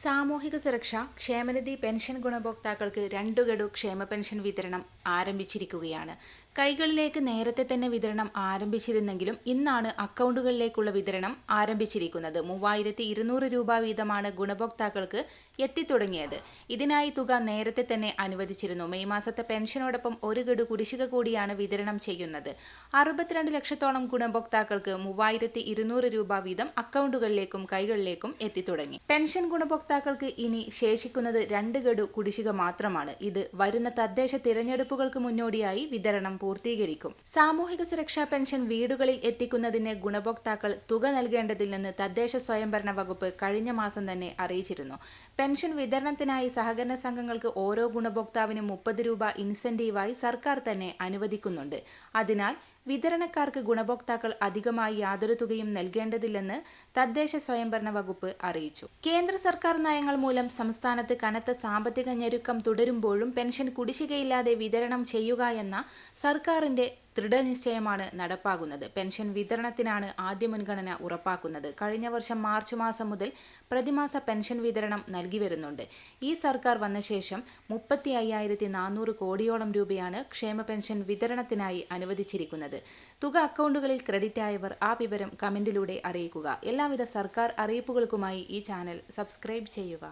സാമൂഹിക സുരക്ഷ ക്ഷേമനിധി പെൻഷൻ ഗുണഭോക്താക്കൾക്ക് 2 ഗഡു ക്ഷേമ പെൻഷൻ വിതരണം ആരംഭിച്ചിരിക്കുകയാണ്. കൈകളിലേക്ക് നേരത്തെ തന്നെ വിതരണം ആരംഭിച്ചിരുന്നെങ്കിലും ഇന്നാണ് അക്കൗണ്ടുകളിലേക്കുള്ള വിതരണം ആരംഭിച്ചിരിക്കുന്നത്. 3200 രൂപ വീതമാണ് ഗുണഭോക്താക്കൾക്ക് എത്തിത്തുടങ്ങിയത്. ഇതിനായി തുക നേരത്തെ തന്നെ അനുവദിച്ചിരുന്നു. മെയ് മാസത്തെ പെൻഷനോടൊപ്പം 1 ഗഡു കുടിശ്ശിക കൂടിയാണ് വിതരണം ചെയ്യുന്നത്. 62 ലക്ഷത്തോളം ഗുണഭോക്താക്കൾക്ക് 3200 രൂപ വീതം അക്കൗണ്ടുകളിലേക്കും കൈകളിലേക്കും എത്തിത്തുടങ്ങി. പെൻഷൻ ഗുണഭോക്താക്കൾക്ക് ഇനി ശേഷിക്കുന്നത് 2 ഗഡു കുടിശ്ശിക മാത്രമാണ്. ഇത് വരുന്ന തദ്ദേശ തിരഞ്ഞെടുപ്പുകൾക്ക് മുന്നോടിയായി വിതരണം പൂർത്തീകരിക്കും. സാമൂഹിക സുരക്ഷാ പെൻഷൻ വീടുകളിൽ എത്തിക്കുന്നതിന് ഗുണഭോക്താക്കൾ തുക നൽകേണ്ടതില്ലെന്ന് തദ്ദേശ സ്വയംഭരണ വകുപ്പ് കഴിഞ്ഞ മാസം തന്നെ അറിയിച്ചിരുന്നു. പെൻഷൻ വിതരണത്തിനായി സഹകരണ സംഘങ്ങൾക്ക് ഓരോ ഗുണഭോക്താവിനും 30 രൂപ ഇൻസെന്റീവായി സർക്കാർ തന്നെ അനുവദിക്കുന്നുണ്ട്. അതിനാൽ വിതരണക്കാർക്ക് ഗുണഭോക്താക്കൾ അധികമായി യാതൊരു തുകയും നൽകേണ്ടതില്ലെന്ന് തദ്ദേശ സ്വയംഭരണ വകുപ്പ് അറിയിച്ചു. കേന്ദ്ര സർക്കാർ നയങ്ങൾ മൂലം സംസ്ഥാനത്ത് കനത്ത സാമ്പത്തിക ഞെരുക്കം തുടരുമ്പോഴും പെൻഷൻ കുടിശ്ശികയില്ലാതെ വിതരണം ചെയ്യുക എന്ന സർക്കാരിന്റെ ദൃഢനിശ്ചയമാണ് നടപ്പാകുന്നത്. പെൻഷൻ വിതരണത്തിനാണ് ആദ്യ മുൻഗണന ഉറപ്പാക്കുന്നത്. കഴിഞ്ഞ വർഷം മാർച്ച് മാസം മുതൽ പ്രതിമാസ പെൻഷൻ വിതരണം നൽകി വരുന്നുണ്ട്. ഈ സർക്കാർ വന്ന ശേഷം 35,400 കോടിയോളം രൂപയാണ് ക്ഷേമ പെൻഷൻ വിതരണത്തിനായി അനുവദിച്ചിരിക്കുന്നത്. തുക അക്കൗണ്ടുകളിൽ ക്രെഡിറ്റ് ആയവർ ആ വിവരം കമന്റിലൂടെ അറിയിക്കുക. എല്ലാവിധ സർക്കാർ അറിയിപ്പുകൾക്കുമായി ഈ ചാനൽ സബ്സ്ക്രൈബ് ചെയ്യുക.